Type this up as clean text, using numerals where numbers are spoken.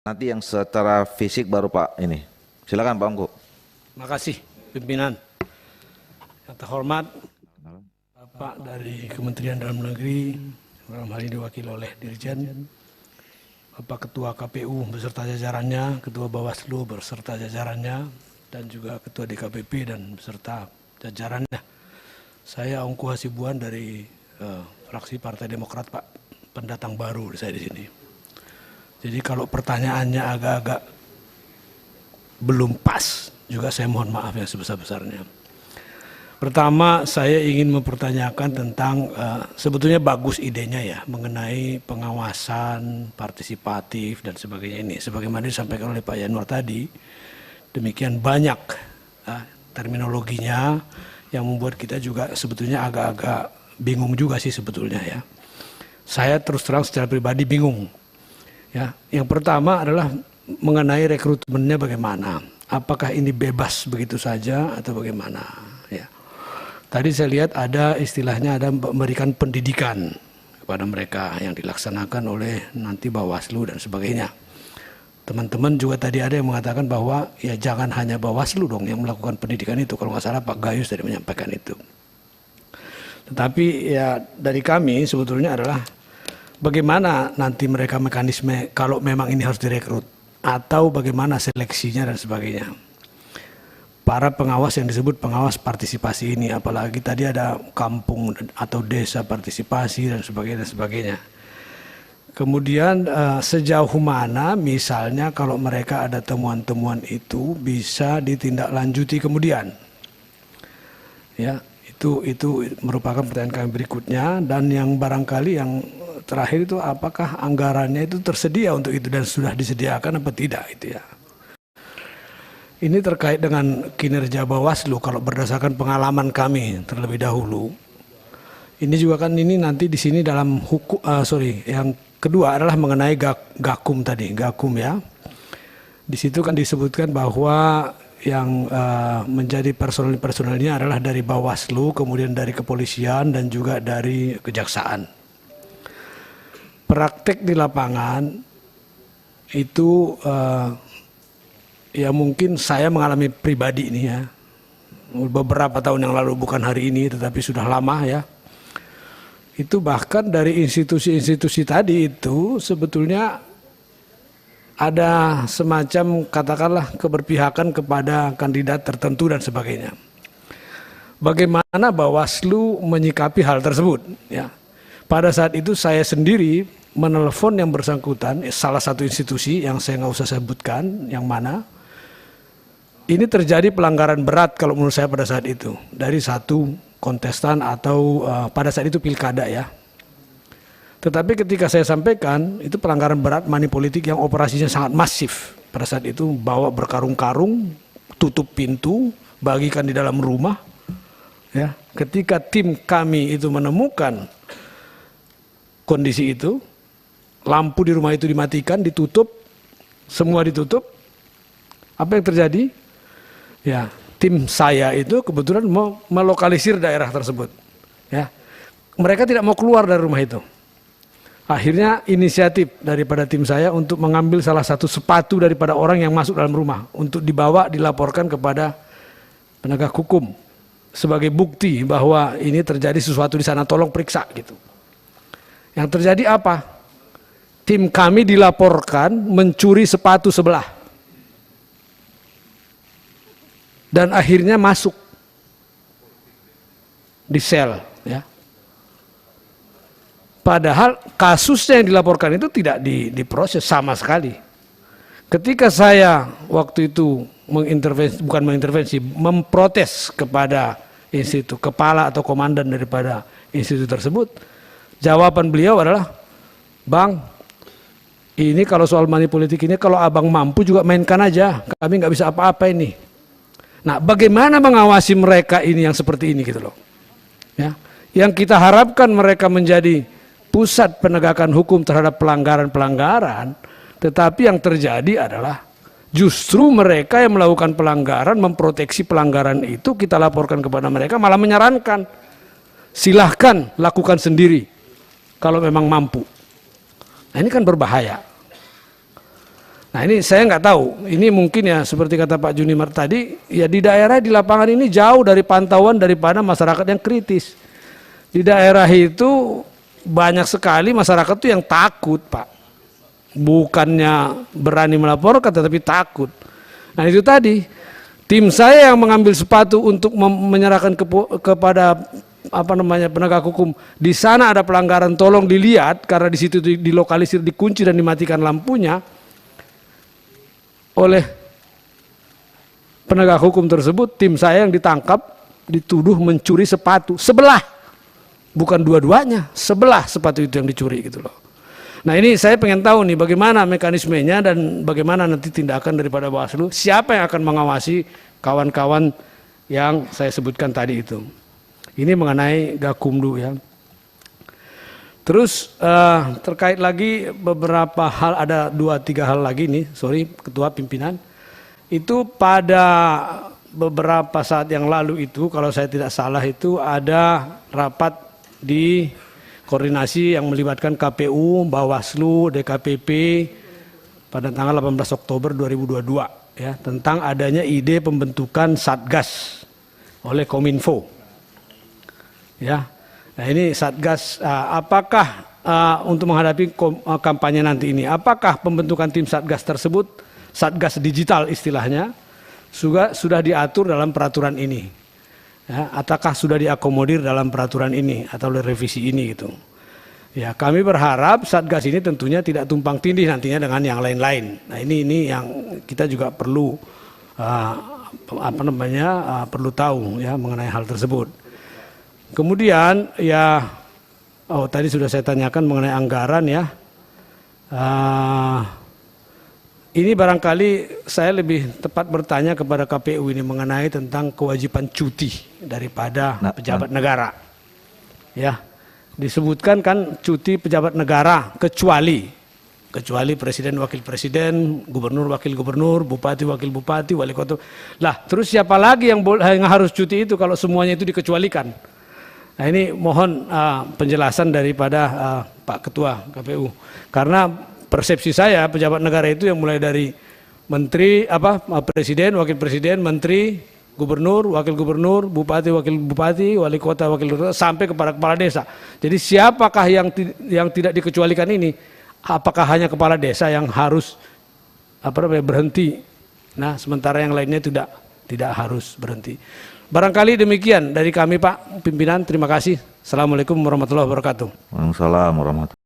Nanti yang secara fisik baru Pak ini. Silakan Pak Ongko. Makasih pimpinan. Yang terhormat Bapak dari Kementerian Dalam Negeri, dalam hal ini diwakili oleh Dirjen, Bapak Ketua KPU beserta jajarannya, Ketua Bawaslu beserta jajarannya, dan juga Ketua DKPP dan beserta jajarannya. Saya Ongko Hasibuan dari fraksi Partai Demokrat, Pak, pendatang baru saya di sini. Jadi kalau pertanyaannya agak-agak belum pas, juga saya mohon maaf yang sebesar-besarnya. Pertama, saya ingin mempertanyakan tentang sebetulnya bagus idenya ya mengenai pengawasan partisipatif dan sebagainya ini. Sebagaimana disampaikan oleh Pak Yanuar tadi, demikian banyak terminologinya yang membuat kita juga sebetulnya agak-agak bingung juga sih sebetulnya ya. Saya terus terang secara pribadi bingung. Ya, yang pertama adalah mengenai rekrutmennya bagaimana. Apakah ini bebas begitu saja atau bagaimana? Ya. Tadi saya lihat ada istilahnya ada memberikan pendidikan kepada mereka yang dilaksanakan oleh nanti Bawaslu dan sebagainya. Teman-teman juga tadi ada yang mengatakan bahwa ya jangan hanya Bawaslu dong yang melakukan pendidikan itu. Kalau nggak salah Pak Gayus tadi menyampaikan itu. Tetapi ya dari kami sebetulnya adalah bagaimana nanti mereka mekanisme kalau memang ini harus direkrut atau bagaimana seleksinya dan sebagainya. Para pengawas yang disebut pengawas partisipasi ini, apalagi tadi ada kampung atau desa partisipasi dan sebagainya. Kemudian sejauh mana misalnya kalau mereka ada temuan-temuan itu bisa ditindaklanjuti kemudian. Ya, itu merupakan pertanyaan kami berikutnya, dan yang barangkali yang terakhir itu apakah anggarannya itu tersedia untuk itu dan sudah disediakan apa tidak itu ya. Ini terkait dengan kinerja Bawaslu kalau berdasarkan pengalaman kami terlebih dahulu. Ini juga kan ini nanti di sini dalam hukum yang kedua adalah mengenai Gakum tadi, Gakum ya. Di situ kan disebutkan bahwa yang menjadi personel-personelnya adalah dari Bawaslu, kemudian dari kepolisian dan juga dari kejaksaan. Praktek di lapangan itu ya mungkin saya mengalami pribadi ini ya beberapa tahun yang lalu, bukan hari ini tetapi sudah lama ya. Itu bahkan dari institusi-institusi tadi itu sebetulnya ada semacam katakanlah keberpihakan kepada kandidat tertentu dan sebagainya. Bagaimana Bawaslu menyikapi hal tersebut ya. Pada saat itu saya sendiri menelpon yang bersangkutan, salah satu institusi yang saya nggak usah sebutkan yang mana. Ini terjadi pelanggaran berat kalau menurut saya pada saat itu dari satu kontestan atau pada saat itu pilkada ya. Tetapi ketika saya sampaikan itu pelanggaran berat money politik yang operasinya sangat masif. Pada saat itu bawa berkarung-karung, tutup pintu, bagikan di dalam rumah. Ya, ketika tim kami itu menemukan kondisi itu, lampu di rumah itu dimatikan, ditutup, semua ditutup. Apa yang terjadi? Ya, tim saya itu kebetulan mau melokalisir daerah tersebut. Ya, mereka tidak mau keluar dari rumah itu. Akhirnya inisiatif daripada tim saya untuk mengambil salah satu sepatu daripada orang yang masuk dalam rumah untuk dibawa dilaporkan kepada penegak hukum sebagai bukti bahwa ini terjadi sesuatu di sana, tolong periksa gitu. Yang terjadi apa? Tim kami dilaporkan mencuri sepatu sebelah. Dan akhirnya masuk di sel ya. Padahal kasusnya yang dilaporkan itu tidak diproses sama sekali. Ketika saya waktu itu memprotes kepada institut, kepala atau komandan daripada institut tersebut, jawaban beliau adalah, "Bang, ini kalau soal money politik ini kalau abang mampu juga mainkan aja, kami nggak bisa apa-apa ini." Nah, bagaimana mengawasi mereka ini yang seperti ini gitu loh. Ya. Yang kita harapkan mereka menjadi pusat penegakan hukum terhadap pelanggaran-pelanggaran, tetapi yang terjadi adalah justru mereka yang melakukan pelanggaran, memproteksi pelanggaran itu, kita laporkan kepada mereka malah menyarankan silahkan lakukan sendiri kalau memang mampu. Nah, ini kan berbahaya. Nah ini saya nggak tahu, ini mungkin ya seperti kata Pak Junimar tadi, ya di daerah di lapangan ini jauh dari pantauan daripada masyarakat yang kritis. Di daerah itu banyak sekali masyarakat itu yang takut, Pak. Bukannya berani melaporkan tetapi takut. Nah itu tadi, tim saya yang mengambil sepatu untuk menyerahkan kepada penegak hukum. Di sana ada pelanggaran, tolong dilihat karena di situ dilokalisir, dikunci dan dimatikan lampunya oleh penegak hukum tersebut. Tim saya yang ditangkap dituduh mencuri sepatu sebelah, bukan dua-duanya, sebelah sepatu itu yang dicuri gitu loh. Nah ini saya pengen tahu nih bagaimana mekanismenya dan bagaimana nanti tindakan daripada Bawaslu, siapa yang akan mengawasi kawan-kawan yang saya sebutkan tadi itu. Ini mengenai Gakumdu ya. Terus terkait lagi beberapa hal, ada 2-3 hal lagi nih, sorry Ketua Pimpinan. Itu pada beberapa saat yang lalu itu, kalau saya tidak salah itu ada rapat di koordinasi yang melibatkan KPU, Bawaslu, DKPP pada tanggal 18 Oktober 2022 ya, tentang adanya ide pembentukan Satgas oleh Kominfo. Ya. Nah ini Satgas, apakah untuk menghadapi kampanye nanti ini, apakah pembentukan tim Satgas tersebut, Satgas digital istilahnya, sudah diatur dalam peraturan ini, ya, ataukah sudah diakomodir dalam peraturan ini atau revisi ini gitu. Ya kami berharap Satgas ini tentunya tidak tumpang tindih nantinya dengan yang lain-lain. Nah ini yang kita juga perlu perlu tahu ya mengenai hal tersebut. Kemudian ya, tadi sudah saya tanyakan mengenai anggaran ya. Ini barangkali saya lebih tepat bertanya kepada KPU ini mengenai tentang kewajiban cuti daripada pejabat negara. Ya, disebutkan kan cuti pejabat negara kecuali presiden, wakil presiden, gubernur, wakil gubernur, bupati, wakil bupati, wali kota. Lah, terus siapa lagi yang harus cuti itu kalau semuanya itu dikecualikan? Nah ini mohon penjelasan daripada Pak Ketua KPU, karena persepsi saya pejabat negara itu yang mulai dari menteri, presiden, wakil presiden, menteri, gubernur, wakil gubernur, bupati, wakil bupati, wali kota, wakil kota, sampai kepada kepala desa. Jadi siapakah yang tidak dikecualikan ini? Apakah hanya kepala desa yang harus berhenti? Nah sementara yang lainnya tidak harus berhenti. Barangkali demikian dari kami Pak Pimpinan, terima kasih. Assalamualaikum warahmatullahi wabarakatuh. Waalaikumsalam warahmatullahi wabarakatuh.